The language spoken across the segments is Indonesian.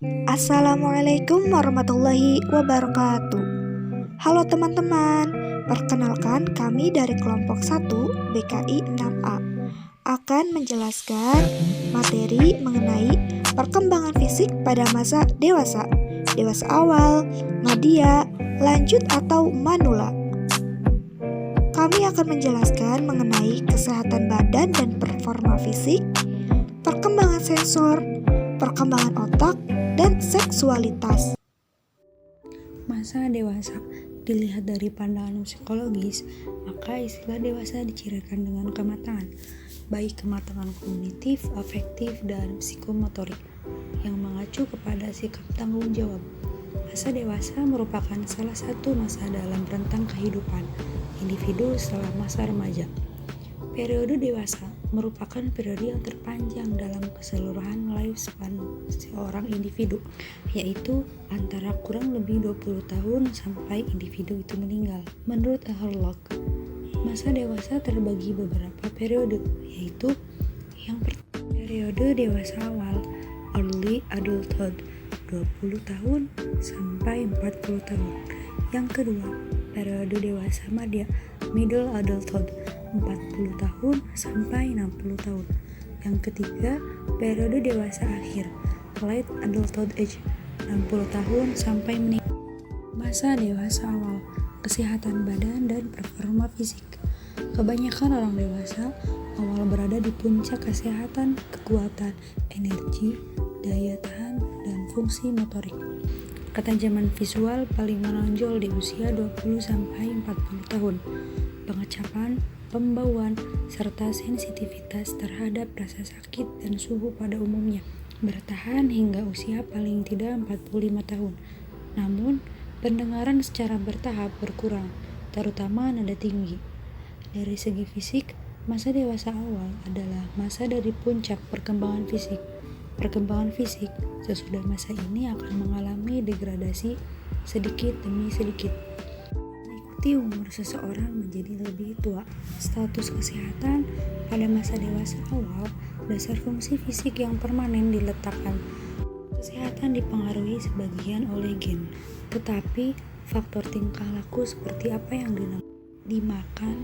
Assalamualaikum warahmatullahi wabarakatuh. Halo teman-teman, perkenalkan kami dari kelompok 1 BKI 6A akan menjelaskan materi mengenai perkembangan fisik pada masa dewasa, dewasa awal, madia, lanjut atau manula. Kami akan menjelaskan mengenai kesehatan badan dan performa fisik, perkembangan sensor, perkembangan otak, dan seksualitas. Masa dewasa dilihat dari pandangan psikologis, maka istilah dewasa dicirikan dengan kematangan, baik kematangan kognitif, afektif, dan psikomotorik yang mengacu kepada sikap tanggung jawab. Masa dewasa merupakan salah satu masa dalam rentang kehidupan individu setelah masa remaja. Periode dewasa merupakan periode yang terpanjang dalam keseluruhan lifespan seorang individu, yaitu antara kurang lebih 20 tahun sampai individu itu meninggal. Menurut Harlock, masa dewasa terbagi beberapa periode, yaitu yang pertama, periode dewasa awal, early adulthood, 20 tahun sampai 40 tahun. Yang kedua, periode dewasa madya, middle adulthood, 40 tahun sampai 60 tahun. Yang ketiga, periode dewasa akhir, late adulthood age, 60 tahun sampai meninggal. Masa dewasa awal, kesehatan badan dan performa fisik. Kebanyakan orang dewasa awal berada di puncak kesehatan, kekuatan, energi, daya tahan, dan fungsi motorik. Ketajaman visual paling menonjol di usia 20 sampai 40 tahun. Pengecapan, pembauan, serta sensitivitas terhadap rasa sakit dan suhu pada umumnya bertahan hingga usia paling tidak 45 tahun. Namun, pendengaran secara bertahap berkurang, terutama nada tinggi. Dari segi fisik, masa dewasa awal adalah masa dari puncak perkembangan fisik. Perkembangan fisik sesudah masa ini akan mengalami degradasi sedikit demi sedikit. Mengikuti umur seseorang menjadi lebih tua. Status kesehatan pada masa dewasa awal, dasar fungsi fisik yang permanen diletakkan. Kesehatan dipengaruhi sebagian oleh gen, tetapi faktor tingkah laku seperti apa yang dimakan,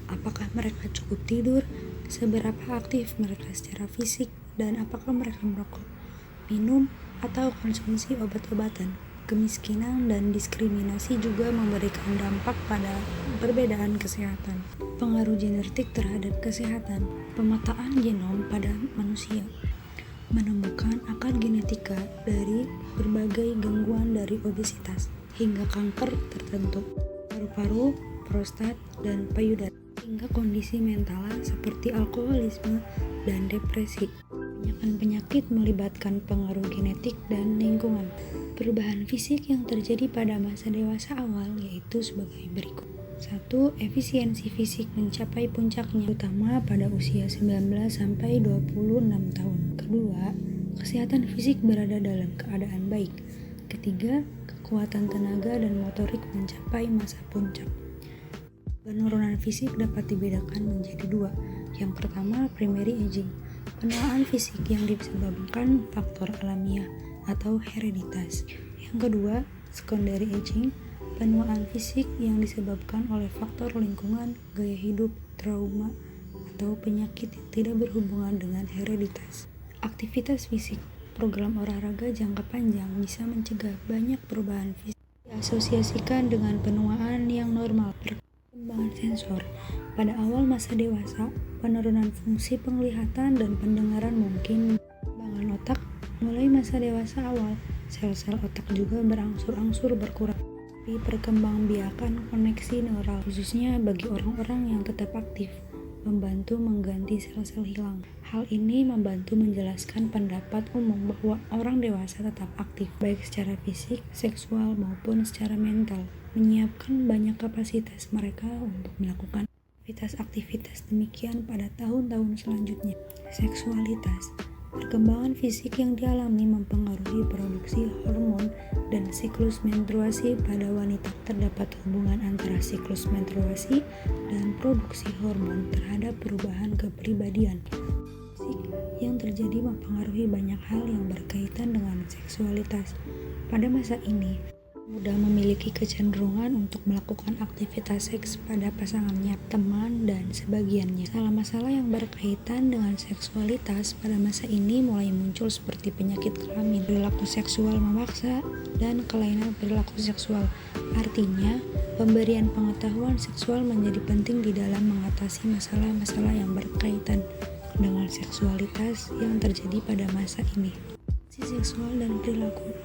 apakah mereka cukup tidur, seberapa aktif mereka secara fisik, dan apakah mereka merokok, minum, atau konsumsi obat-obatan. Kemiskinan dan diskriminasi juga memberikan dampak pada perbedaan kesehatan. Pengaruh genetik terhadap kesehatan. Pemetaan genom pada manusia menemukan akar genetika dari berbagai gangguan dari obesitas hingga kanker tertentu, paru-paru, prostat, dan payudara, hingga kondisi mental seperti alkoholisme dan depresi. Kebanyakan penyakit melibatkan pengaruh genetik dan lingkungan. Perubahan fisik yang terjadi pada masa dewasa awal yaitu sebagai berikut. 1. Efisiensi fisik mencapai puncaknya, terutama pada usia 19 sampai 26 tahun. Kedua, kesehatan fisik berada dalam keadaan baik. Ketiga, kekuatan tenaga dan motorik mencapai masa puncak. Penurunan fisik dapat dibedakan menjadi dua. Yang pertama, primary aging, penuaan fisik yang disebabkan faktor alamiah atau hereditas. Yang kedua, secondary aging, penuaan fisik yang disebabkan oleh faktor lingkungan, gaya hidup, trauma, atau penyakit yang tidak berhubungan dengan hereditas. Aktivitas fisik, program olahraga jangka panjang bisa mencegah banyak perubahan fisik diasosiasikan dengan penuaan yang normal. Perkembangan sensor. Pada awal masa dewasa, penurunan fungsi penglihatan dan pendengaran mungkin. Perkembangan otak. Mulai masa dewasa awal, sel-sel otak juga berangsur-angsur berkurang. Tapi perkembangbiakan koneksi neural, khususnya bagi orang-orang yang tetap aktif, membantu mengganti sel-sel hilang. Hal ini membantu menjelaskan pendapat umum bahwa orang dewasa tetap aktif, baik secara fisik, seksual, maupun secara mental, menyiapkan banyak kapasitas mereka untuk melakukan aktivitas demikian pada tahun-tahun selanjutnya. Seksualitas. Perkembangan fisik yang dialami mempengaruhi produksi hormon dan siklus menstruasi pada wanita. Terdapat hubungan antara siklus menstruasi dan produksi hormon terhadap perubahan kepribadian. Fisik yang terjadi mempengaruhi banyak hal yang berkaitan dengan seksualitas. Pada masa ini, mudah memiliki kecenderungan untuk melakukan aktivitas seks pada pasangannya, teman, dan sebagiannya. Masalah-masalah yang berkaitan dengan seksualitas pada masa ini mulai muncul seperti penyakit kelamin, perilaku seksual memaksa, dan kelainan perilaku seksual. Artinya, pemberian pengetahuan seksual menjadi penting di dalam mengatasi masalah-masalah yang berkaitan dengan seksualitas yang terjadi pada masa ini. Seksual dan perilaku.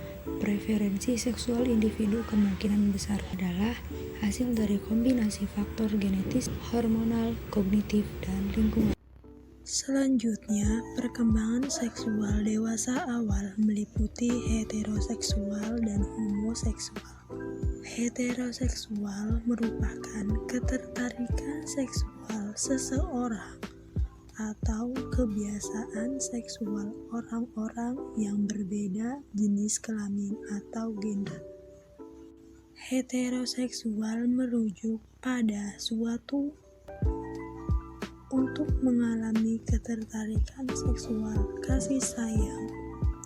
Preferensi seksual individu kemungkinan besar adalah hasil dari kombinasi faktor genetis, hormonal, kognitif, dan lingkungan. Selanjutnya, perkembangan seksual dewasa awal meliputi heteroseksual dan homoseksual. Heteroseksual merupakan ketertarikan seksual seseorang atau kebiasaan seksual orang-orang yang berbeda jenis kelamin atau gender. Heteroseksual merujuk pada suatu untuk mengalami ketertarikan seksual, kasih sayang,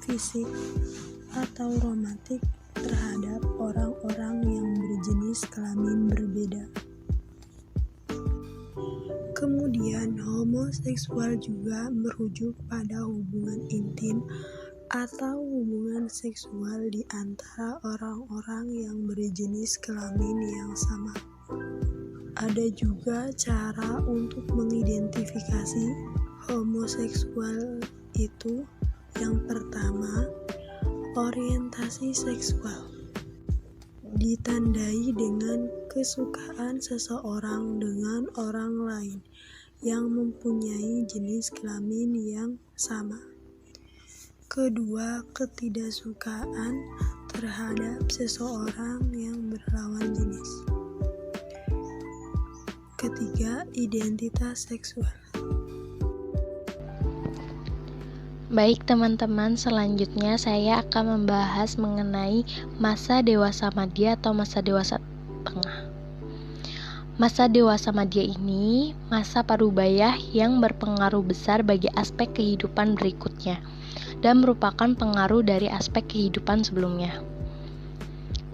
fisik, atau romantik terhadap orang-orang yang berjenis kelamin berbeda. Kemudian, homoseksual juga merujuk pada hubungan intim atau hubungan seksual di antara orang-orang yang berjenis kelamin yang sama. Ada juga cara untuk mengidentifikasi homoseksual itu. Yang pertama, orientasi seksual. Ditandai dengan kesukaan seseorang dengan orang lain yang mempunyai jenis kelamin yang sama. Kedua, ketidaksukaan terhadap seseorang yang berlawan jenis. Ketiga, identitas seksual. Baik teman-teman, selanjutnya saya akan membahas mengenai masa dewasa madya atau masa dewasa tengah. Masa dewasa madya ini masa parubaya yang berpengaruh besar bagi aspek kehidupan berikutnya dan merupakan pengaruh dari aspek kehidupan sebelumnya.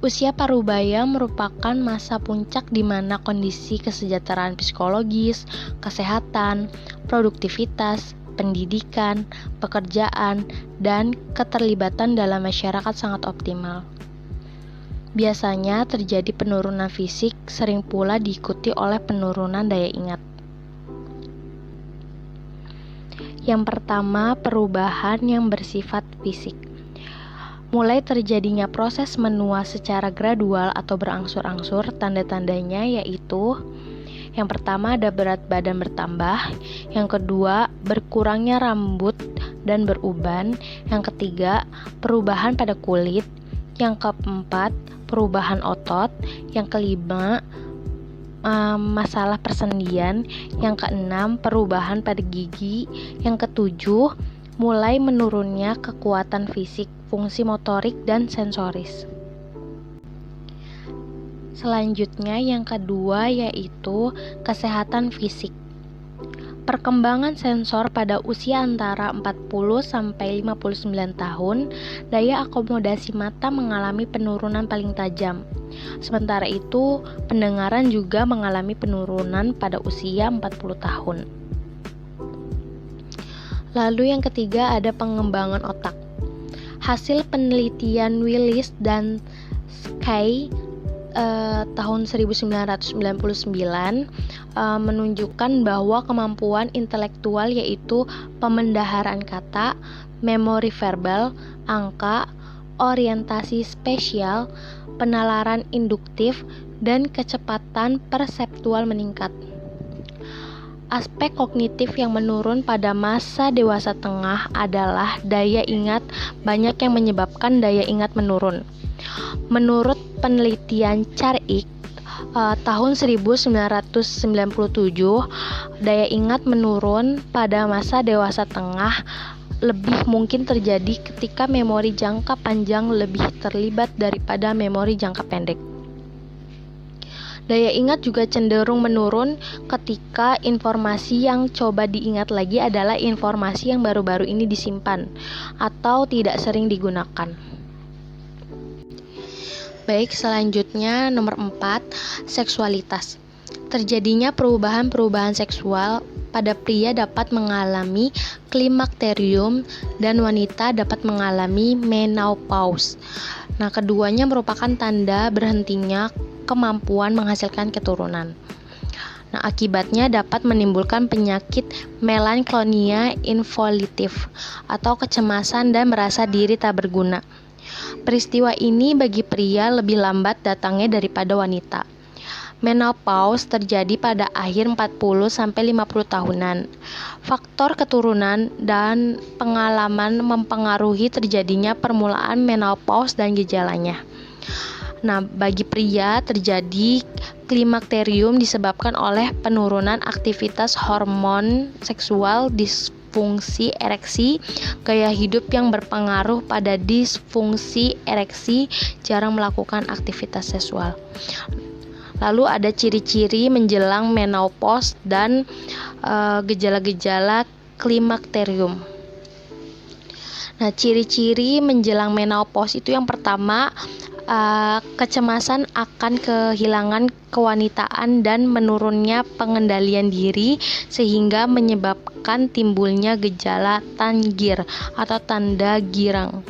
Usia parubaya merupakan masa puncak di mana kondisi kesejahteraan psikologis, kesehatan, produktivitas, pendidikan, pekerjaan, dan keterlibatan dalam masyarakat sangat optimal. Biasanya terjadi penurunan fisik, sering pula diikuti oleh penurunan daya ingat. Yang pertama, perubahan yang bersifat fisik. Mulai terjadinya proses menua secara gradual atau berangsur-angsur, tanda-tandanya yaitu yang pertama ada berat badan bertambah, yang kedua berkurangnya rambut dan beruban, yang ketiga perubahan pada kulit, yang keempat perubahan otot, yang kelima masalah persendian, yang keenam perubahan pada gigi, yang ketujuh mulai menurunnya kekuatan fisik, fungsi motorik dan sensoris. Selanjutnya yang kedua yaitu kesehatan fisik. Perkembangan sensor pada usia antara 40 sampai 59 tahun, daya akomodasi mata mengalami penurunan paling tajam. Sementara itu, pendengaran juga mengalami penurunan pada usia 40 tahun. Lalu yang ketiga ada pengembangan otak. Hasil penelitian Willis dan Sky tahun 1999 menunjukkan bahwa kemampuan intelektual yaitu pemendaharaan kata, memori verbal, angka, orientasi spesial, penalaran induktif, dan kecepatan perseptual meningkat. Aspek kognitif yang menurun pada masa dewasa tengah adalah daya ingat. Banyak yang menyebabkan daya ingat menurun. Menurut penelitian Charik tahun 1997, daya ingat menurun pada masa dewasa tengah lebih mungkin terjadi ketika memori jangka panjang lebih terlibat daripada memori jangka pendek. Daya ingat juga cenderung menurun ketika informasi yang coba diingat lagi adalah informasi yang baru-baru ini disimpan atau tidak sering digunakan. Baik, selanjutnya nomor 4, seksualitas. Terjadinya perubahan-perubahan seksual pada pria dapat mengalami klimakterium dan wanita dapat mengalami menopause. Nah, keduanya merupakan tanda berhentinya kemampuan menghasilkan keturunan. Nah, akibatnya dapat menimbulkan penyakit melankolia involitif atau kecemasan dan merasa diri tak berguna. Peristiwa ini bagi pria lebih lambat datangnya daripada wanita. Menopause terjadi pada akhir 40-50 tahunan. Faktor keturunan dan pengalaman mempengaruhi terjadinya permulaan menopause dan gejalanya. Nah, bagi pria terjadi klimakterium disebabkan oleh penurunan aktivitas hormon seksual, disfungsi ereksi, gaya hidup yang berpengaruh pada disfungsi ereksi, jarang melakukan aktivitas seksual. Lalu ada ciri-ciri menjelang menopause dan gejala-gejala klimakterium. Nah, ciri-ciri menjelang menopause itu yang pertama, kecemasan akan kehilangan kewanitaan dan menurunnya pengendalian diri sehingga menyebabkan timbulnya gejala tanggir atau tanda girang.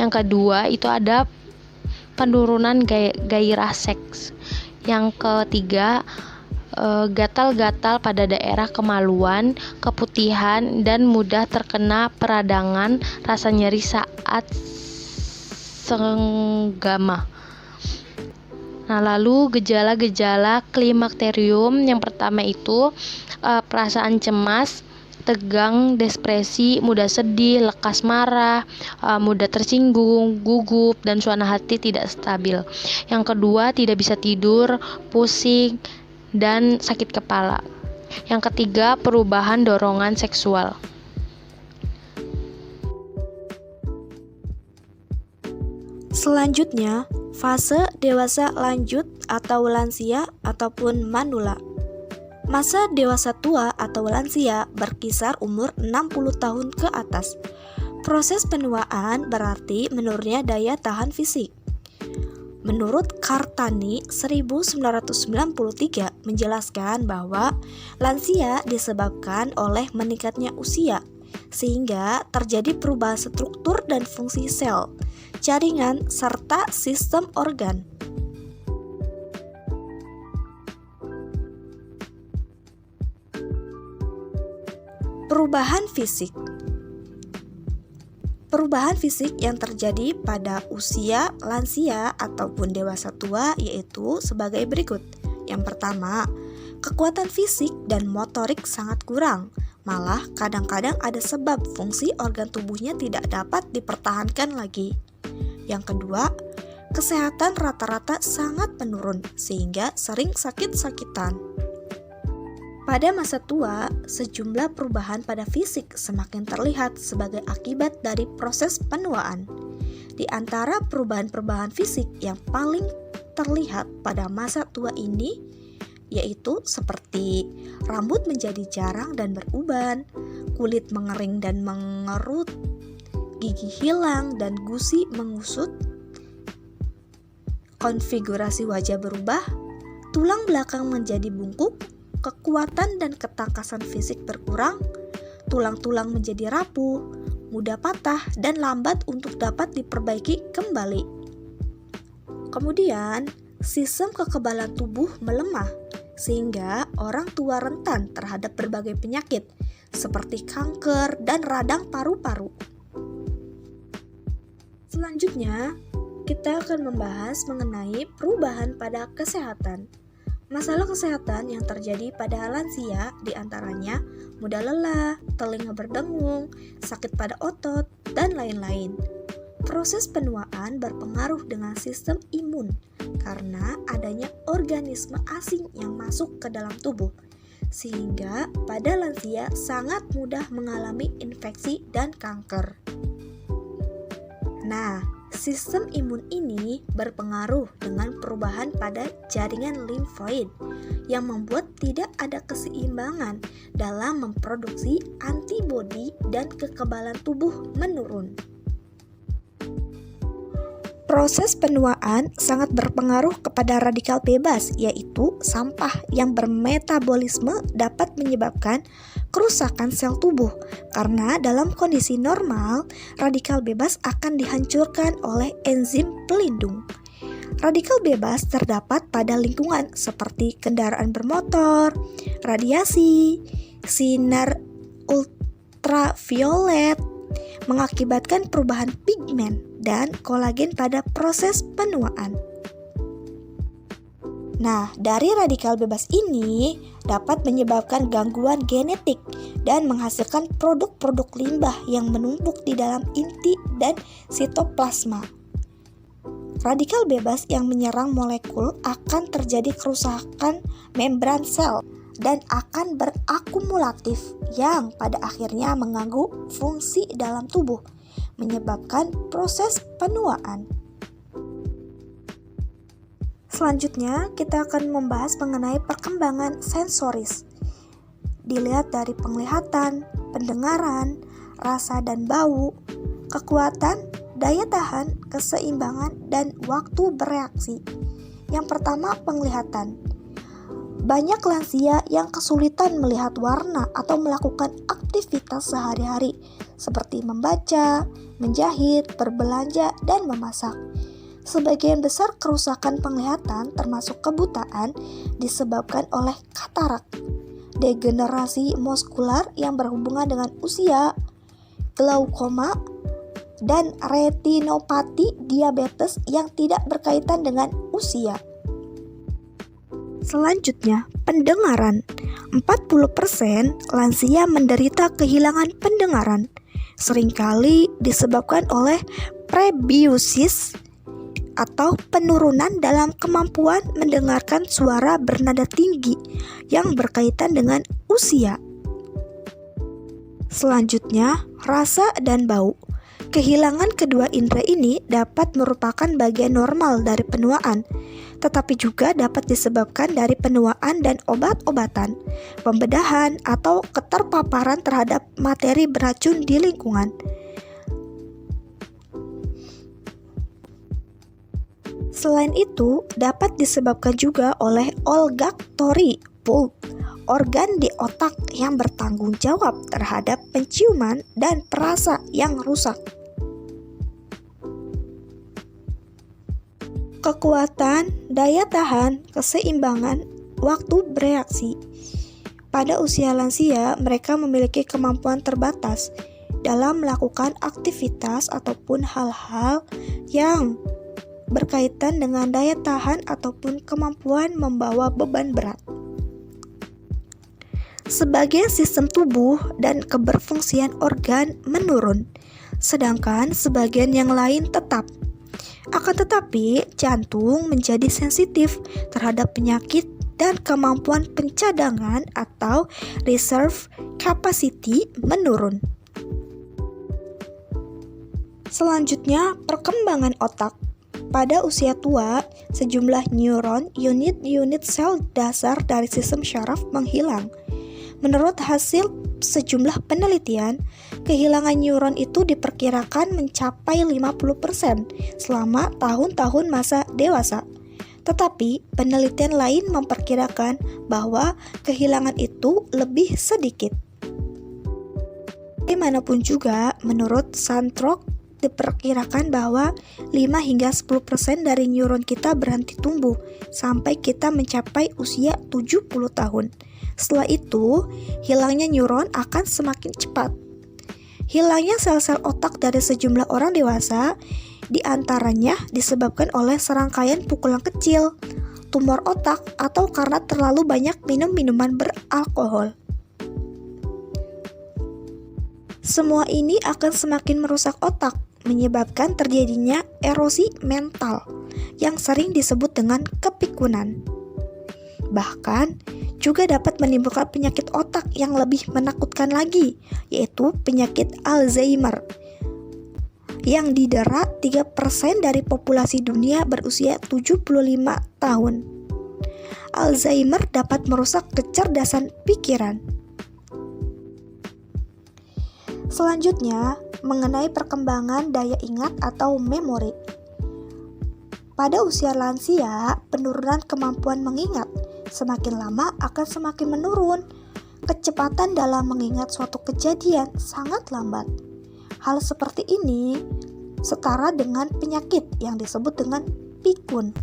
Yang kedua itu ada penurunan gairah seks. Yang ketiga, gatal-gatal pada daerah kemaluan, keputihan, dan mudah terkena peradangan, rasa nyeri saat senggama. Nah, lalu gejala-gejala klimakterium yang pertama itu perasaan cemas, tegang, depresi, mudah sedih, lekas marah, mudah tersinggung, gugup, dan suasana hati tidak stabil. Yang kedua, tidak bisa tidur, pusing, dan sakit kepala. Yang ketiga, perubahan dorongan seksual. Selanjutnya, fase dewasa lanjut atau lansia ataupun manula. Masa dewasa tua atau lansia berkisar umur 60 tahun ke atas. Proses penuaan berarti menurunnya daya tahan fisik. Menurut Kartani 1993 menjelaskan bahwa lansia disebabkan oleh meningkatnya usia, sehingga terjadi perubahan struktur dan fungsi sel, jaringan, serta sistem organ. Perubahan fisik. Perubahan fisik yang terjadi pada usia lansia ataupun dewasa tua yaitu sebagai berikut. Yang pertama, kekuatan fisik dan motorik sangat kurang. Malah kadang-kadang ada sebab fungsi organ tubuhnya tidak dapat dipertahankan lagi. Yang kedua, kesehatan rata-rata sangat menurun sehingga sering sakit-sakitan. Pada masa tua, sejumlah perubahan pada fisik semakin terlihat sebagai akibat dari proses penuaan. Di antara perubahan-perubahan fisik yang paling terlihat pada masa tua ini yaitu seperti rambut menjadi jarang dan beruban, kulit mengering dan mengerut, gigi hilang dan gusi mengusut, konfigurasi wajah berubah, tulang belakang menjadi bungkuk, kekuatan dan ketangkasan fisik berkurang, tulang-tulang menjadi rapuh, mudah patah, dan lambat untuk dapat diperbaiki kembali. Kemudian, sistem kekebalan tubuh melemah, sehingga orang tua rentan terhadap berbagai penyakit, seperti kanker dan radang paru-paru. Selanjutnya, kita akan membahas mengenai perubahan pada kesehatan. Masalah kesehatan yang terjadi pada lansia diantaranya mudah lelah, telinga berdengung, sakit pada otot, dan lain-lain. Proses penuaan berpengaruh dengan sistem imun karena adanya organisme asing yang masuk ke dalam tubuh, sehingga pada lansia sangat mudah mengalami infeksi dan kanker. Nah, Sistem imun ini berpengaruh dengan perubahan pada jaringan limfoid yang membuat tidak ada keseimbangan dalam memproduksi antibodi dan kekebalan tubuh menurun. Proses penuaan sangat berpengaruh kepada radikal bebas, yaitu sampah yang bermetabolisme dapat menyebabkan kerusakan sel tubuh. Karena dalam kondisi normal, radikal bebas akan dihancurkan oleh enzim pelindung. Radikal bebas terdapat pada lingkungan seperti kendaraan bermotor, radiasi, sinar ultraviolet, mengakibatkan perubahan pigmen dan kolagen pada proses penuaan. Nah, dari radikal bebas ini dapat menyebabkan gangguan genetik dan menghasilkan produk-produk limbah yang menumpuk di dalam inti dan sitoplasma. Radikal bebas yang menyerang molekul akan terjadi kerusakan membran sel dan akan berakumulatif yang pada akhirnya mengganggu fungsi dalam tubuh, menyebabkan proses penuaan. Selanjutnya, kita akan membahas mengenai perkembangan sensoris. Dilihat dari penglihatan, pendengaran, rasa dan bau, kekuatan, daya tahan, keseimbangan, dan waktu bereaksi. Yang pertama, penglihatan. Banyak lansia yang kesulitan melihat warna atau melakukan aktivitas sehari-hari seperti membaca, menjahit, berbelanja, dan memasak. Sebagian besar kerusakan penglihatan termasuk kebutaan disebabkan oleh katarak, degenerasi muskular yang berhubungan dengan usia, glaukoma, dan retinopati diabetes yang tidak berkaitan dengan usia. Selanjutnya, pendengaran. 40% lansia menderita kehilangan pendengaran, seringkali disebabkan oleh presbiosis atau penurunan dalam kemampuan mendengarkan suara bernada tinggi yang berkaitan dengan usia. Selanjutnya, rasa dan bau. Kehilangan kedua indera ini dapat merupakan bagian normal dari penuaan, tetapi juga dapat disebabkan dari penuaan dan obat-obatan, pembedahan, atau keterpaparan terhadap materi beracun di lingkungan. Selain itu, dapat disebabkan juga oleh olfaktori bulb, organ di otak yang bertanggung jawab terhadap penciuman dan perasa yang rusak. Kekuatan, daya tahan, keseimbangan, waktu bereaksi. Pada usia lansia, mereka memiliki kemampuan terbatas dalam melakukan aktivitas ataupun hal-hal yang berkaitan dengan daya tahan ataupun kemampuan membawa beban berat. Sebagian sistem tubuh dan keberfungsian organ menurun, sedangkan sebagian yang lain tetap. Akan tetapi, jantung menjadi sensitif terhadap penyakit dan kemampuan pencadangan atau reserve capacity menurun. Selanjutnya, perkembangan otak. Pada usia tua, sejumlah neuron, unit-unit sel dasar dari sistem syaraf menghilang. Menurut hasil sejumlah penelitian, kehilangan neuron itu diperkirakan mencapai 50% selama tahun-tahun masa dewasa. Tetapi, penelitian lain memperkirakan bahwa kehilangan itu lebih sedikit. Bagaimanapun juga, menurut Santrok, diperkirakan bahwa 5 hingga 10% dari neuron kita berhenti tumbuh sampai kita mencapai usia 70 tahun. Setelah itu, hilangnya neuron akan semakin cepat. Hilangnya sel-sel otak dari sejumlah orang dewasa diantaranya disebabkan oleh serangkaian pukulan kecil, tumor otak, atau karena terlalu banyak minum minuman beralkohol. Semua ini akan semakin merusak otak, menyebabkan terjadinya erosi mental yang sering disebut dengan kepikunan. Bahkan juga dapat menimbulkan penyakit otak yang lebih menakutkan lagi, yaitu penyakit Alzheimer. yang didera 3% dari populasi dunia berusia 75 tahun. Alzheimer dapat merusak kecerdasan pikiran. Selanjutnya, mengenai perkembangan daya ingat atau memori. Pada usia lansia, penurunan kemampuan mengingat semakin lama akan semakin menurun. Kecepatan dalam mengingat suatu kejadian sangat lambat. Hal seperti ini setara dengan penyakit yang disebut dengan pikun.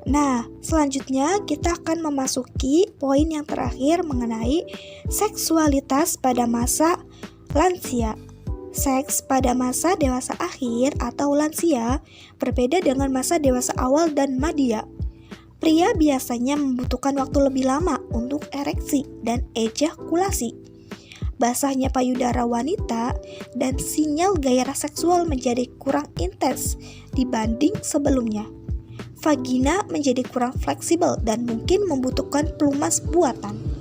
Nah, selanjutnya kita akan memasuki poin yang terakhir mengenai seksualitas pada masa lansia. Seks pada masa dewasa akhir atau lansia berbeda dengan masa dewasa awal dan madya. Pria biasanya membutuhkan waktu lebih lama untuk ereksi dan ejakulasi. Basahnya payudara wanita dan sinyal gairah seksual menjadi kurang intens dibanding sebelumnya. Vagina menjadi kurang fleksibel dan mungkin membutuhkan pelumas buatan.